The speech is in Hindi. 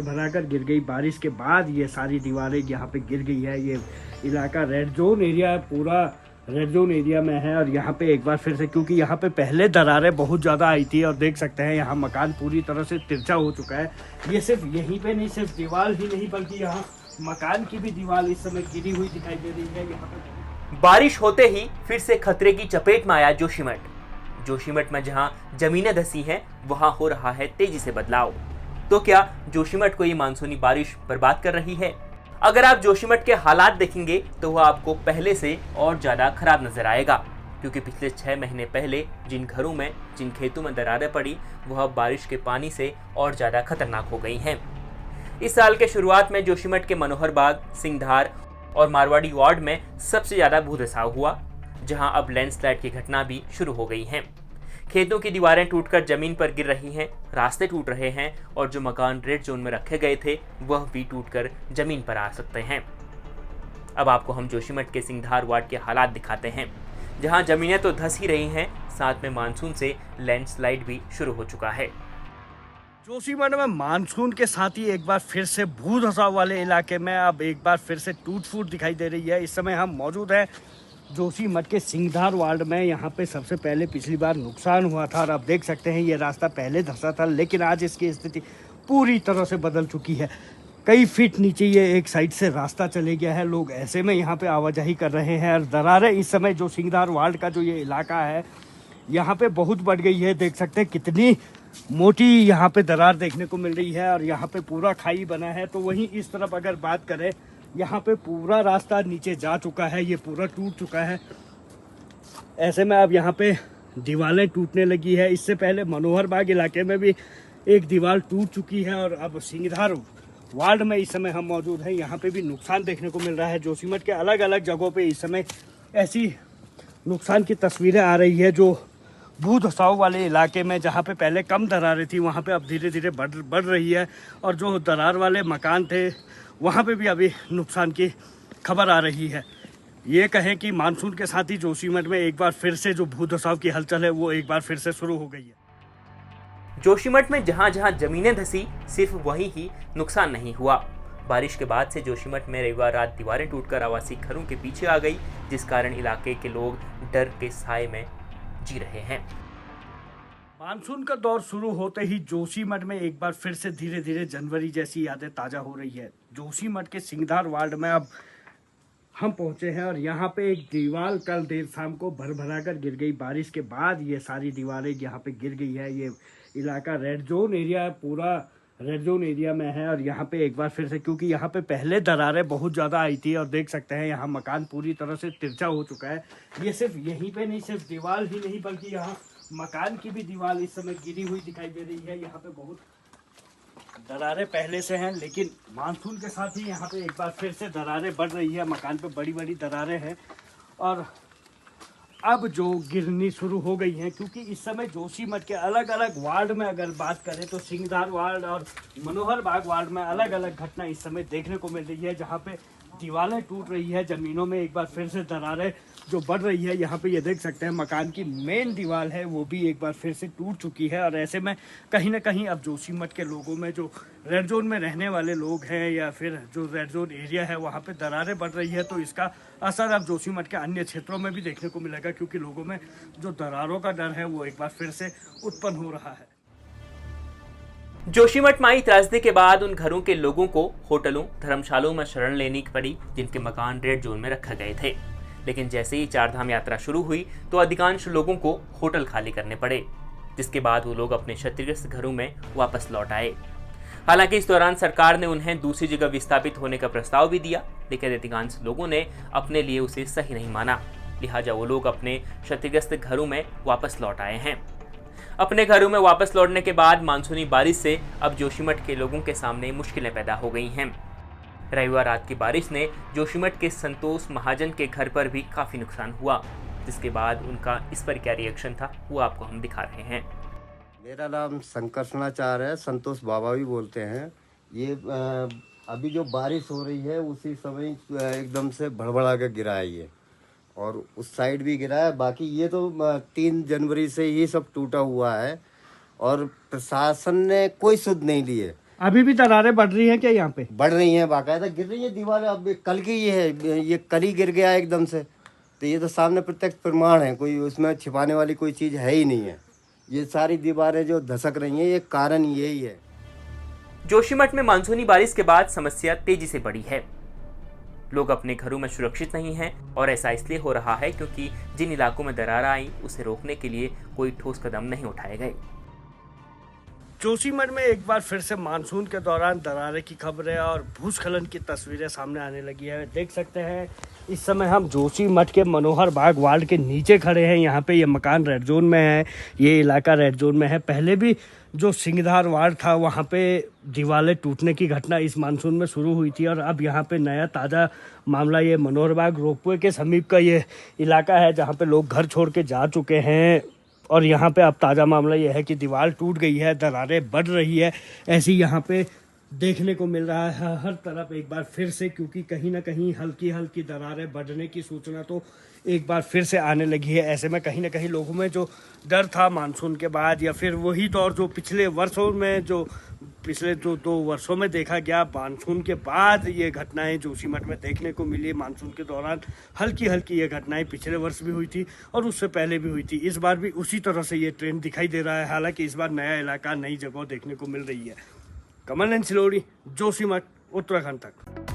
भरा कर गिर गई। बारिश के बाद ये सारी दीवारें यहाँ पे गिर गई है। ये इलाका रेड जोन एरिया, पूरा रेड जोन एरिया में है। और यहाँ पे एक बार फिर से, क्योंकि यहाँ पे पहले दरारें बहुत ज़्यादा आई थी और देख सकते हैं यहाँ मकान पूरी तरह से तिरछा हो चुका है। ये सिर्फ यहीं पे नहीं, सिर्फ दीवार ही नहीं बल्कि यहाँ मकान की भी दीवार इस समय गिरी हुई दिखाई दे रही है। यहाँ पे बारिश होते ही फिर से खतरे की चपेट में आया जोशीमठ। जोशीमठ में जहां जमीनें धसी हैं, वहां हो रहा है तेजी से बदलाव। तो क्या जोशीमठ को ये मानसूनी बारिश बर्बाद कर रही है? अगर आप जोशीमठ के हालात देखेंगे तो वह आपको पहले से और ज्यादा खराब नजर आएगा, क्योंकि पिछले 6 महीने पहले जिन घरों में, जिन खेतों में दरारें पड़ी, वह बारिश के पानी से और ज्यादा खतरनाक हो गई हैं। इस साल के शुरुआत में जोशीमठ के मनोहर बाग, सिंघधार और मारवाड़ी वार्ड में सबसे ज्यादा भूधसाव हुआ, जहां अब लैंडस्लाइड की घटना भी शुरू हो गई हैं। खेतों की दीवारें टूटकर जमीन पर गिर रही हैं, रास्ते टूट रहे हैं और जो मकान रेड जोन में रखे गए थे वह भी टूटकर जमीन पर आ सकते हैं। अब आपको हम जोशीमठ के सिंघधार वार्ड के हालात दिखाते हैं, जहां जमीनें तो धस ही रही हैं, साथ में मानसून से लैंडस्लाइड भी शुरू हो चुका है। जोशीमठ में मानसून के साथ ही एक बार फिर से भूधसाव वाले इलाके में अब एक बार फिर से टूट फूट दिखाई दे रही है। इस समय हम मौजूद हैं जोशीमठ के सिंघधार वार्ड में। यहाँ पे सबसे पहले पिछली बार नुकसान हुआ था और अब देख सकते हैं ये रास्ता पहले धंसा था, लेकिन आज इसकी स्थिति पूरी तरह से बदल चुकी है। कई फीट नीचे ये एक साइड से रास्ता चले गया है। लोग ऐसे में यहाँ पे आवाजाही कर रहे हैं और दरारें इस समय जो सिंघधार वार्ड का जो ये इलाका है यहाँ पे बहुत बढ़ गई है। देख सकते हैं कितनी मोटी यहाँ पे दरार देखने को मिल रही है और यहाँ पे पूरा खाई बना है। तो वहीं इस तरफ अगर बात करें, यहाँ पे पूरा रास्ता नीचे जा चुका है, ये पूरा टूट चुका है। ऐसे में अब यहाँ पे दीवारें टूटने लगी है। इससे पहले मनोहर बाग इलाके में भी एक दीवार टूट चुकी है और अब सिंघधार वार्ड में इस समय हम मौजूद हैं। यहाँ पे भी नुकसान देखने को मिल रहा है। जोशीमठ के अलग अलग जगहों पे इस समय ऐसी नुकसान की तस्वीरें आ रही है, जो भूधसाव वाले इलाके में जहाँ पे पहले कम दरारें थी वहाँ पे अब धीरे धीरे बढ़ रही है। और जो दरार वाले मकान थे वहाँ पे भी अभी नुकसान की खबर आ रही है। ये कहें कि मानसून के साथ ही जोशीमठ में एक बार फिर से जो भूधसाव की हलचल है वो एक बार फिर से शुरू हो गई है। जोशीमठ में जहां जहां जमीनें धसी, सिर्फ वहीं ही नुकसान नहीं हुआ। बारिश के बाद से जोशीमठ में रविवार रात दीवारें टूटकर आवासीय घरों के पीछे आ गई, जिस कारण इलाके के लोग डर के साए में जी रहे हैं। मानसून का दौर शुरू होते ही जोशीमठ में एक बार फिर से धीरे धीरे जनवरी जैसी यादें ताज़ा हो रही है। जोशीमठ के सिंघधार वार्ड में अब हम पहुंचे हैं और यहाँ पे एक दीवार कल देर शाम को भरा कर गिर गई। बारिश के बाद ये सारी दीवारें यहाँ पे गिर गई है। ये इलाका रेड जोन एरिया, पूरा रेड जोन एरिया में है। और यहाँ पे एक बार फिर से, क्योंकि यहाँ पे पहले दरारें बहुत ज़्यादा आई थी और देख सकते हैं यहाँ मकान पूरी तरह से तिरछा हो चुका है। ये सिर्फ यहीं पे नहीं, सिर्फ दीवार ही नहीं बल्कि यहाँ मकान की भी दीवार इस समय गिरी हुई दिखाई दे रही है। यहाँ पे बहुत दरारें पहले से हैं, लेकिन मानसून के साथ ही यहाँ पे एक बार फिर से दरारें बढ़ रही है। मकान पे बड़ी बड़ी दरारें हैं और अब जो गिरनी शुरू हो गई हैं, क्योंकि इस समय जोशीमठ के अलग अलग वार्ड में अगर बात करें तो सिंघधार वार्ड और मनोहर बाग वार्ड में अलग अलग घटना इस समय देखने को मिल रही है, जहाँ पे दीवारें टूट रही है, जमीनों में एक बार फिर से दरारें जो बढ़ रही है। यहाँ पे ये देख सकते हैं मकान की मेन दीवार है वो भी एक बार फिर से टूट चुकी है। और ऐसे में कहीं ना कहीं अब जोशीमठ के लोगों में, जो रेड जोन में रहने वाले लोग हैं या फिर जो रेड जोन एरिया है, वहाँ पे दरारें बढ़ रही है। तो इसका असर अब जोशीमठ के अन्य क्षेत्रों में भी देखने को मिलेगा, क्योंकि लोगों में जो दरारों का डर है वो एक बार फिर से उत्पन्न हो रहा है। जोशीमठ में आई त्रासदी के बाद उन घरों के लोगों को होटलों, धर्मशालाओं में शरण लेनी पड़ी, जिनके मकान रेड जोन में रखे गए थे। लेकिन जैसे ही चारधाम यात्रा शुरू हुई तो अधिकांश लोगों को होटल खाली करने पड़े, जिसके बाद वो लोग अपने क्षतिग्रस्त घरों में वापस लौट आए। हालांकि इस दौरान सरकार ने उन्हें दूसरी जगह विस्थापित होने का प्रस्ताव भी दिया, लेकिन अधिकांश लोगों ने अपने लिए उसे सही नहीं माना। लिहाजा वो लोग अपने क्षतिग्रस्त घरों में वापस लौट आए हैं। अपने घरों में वापस लौटने के बाद मानसूनी बारिश से अब जोशीमठ के लोगों के सामने मुश्किलें पैदा हो गई हैं। रविवार रात की बारिश ने जोशीमठ के संतोष महाजन के घर पर भी काफ़ी नुकसान हुआ, जिसके बाद उनका इस पर क्या रिएक्शन था वो आपको हम दिखा रहे हैं। मेरा नाम संकर्षणाचार्य है, संतोष बाबा भी बोलते हैं। ये अभी जो बारिश हो रही है उसी समय एकदम से भड़बड़ा के गिरा है ये, और उस साइड भी गिरा है। बाकी ये तो 3 जनवरी से ही सब टूटा हुआ है और प्रशासन ने कोई सुध नहीं लिए। अभी भी दरारें बढ़ रही हैं क्या यहाँ पे? बढ़ रही हैं, बाकायदा गिर रही है दीवारें। अब कल की ये है, ये कल ही गिर गया एकदम से, तो ये तो सामने प्रत्यक्ष प्रमाण है, कोई उसमें छिपाने वाली कोई चीज़ है ही नहीं है। ये सारी दीवारें जो धसक रही हैं, ये कारण यही है। जोशीमठ में मानसूनी बारिश के बाद समस्या तेजी से बढ़ी है। लोग अपने घरों में सुरक्षित नहीं हैं और ऐसा इसलिए हो रहा है क्योंकि जिन इलाकों में दरार आई उसे रोकने के लिए कोई ठोस कदम नहीं उठाए गए। जोशीमठ में एक बार फिर से मानसून के दौरान दरारें की खबरें और भूस्खलन की तस्वीरें सामने आने लगी है। देख सकते हैं इस समय हम जोशीमठ के मनोहर बाग वार्ड के नीचे खड़े हैं। यहाँ पे ये मकान रेड जोन में है, ये इलाका रेड जोन में है। पहले भी जो सिंगधार वार्ड था वहाँ पे दीवारें टूटने की घटना इस मानसून में शुरू हुई थी और अब यहाँ पे नया ताज़ा मामला ये मनोहर बाग रोपवे के समीप का ये इलाका है जहाँ पे लोग घर छोड़ के जा चुके हैं। और यहाँ पे अब ताज़ा मामला ये है कि दीवार टूट गई है, दरारें बढ़ रही है। ऐसी यहाँ पे देखने को मिल रहा है हर तरफ एक बार फिर से, क्योंकि कहीं ना कहीं हल्की हल्की दरारें बढ़ने की सूचना तो एक बार फिर से आने लगी है। ऐसे में कहीं ना कहीं लोगों में जो डर था मानसून के बाद या फिर वही दौर जो पिछले वर्षों में जो पिछले जो 2 वर्षों में देखा गया, मानसून के बाद ये घटनाएं जोशीमठ में देखने को मिली। मानसून के दौरान हल्की हल्की ये घटनाएं पिछले वर्ष भी हुई थी और उससे पहले भी हुई थी। इस बार भी उसी तरह से ये ट्रेंड दिखाई दे रहा है, हालांकि इस बार नया इलाका नई जगह देखने को मिल रही है। कमल सिलोड़ी, जोशीमठ, उत्तराखंड तक।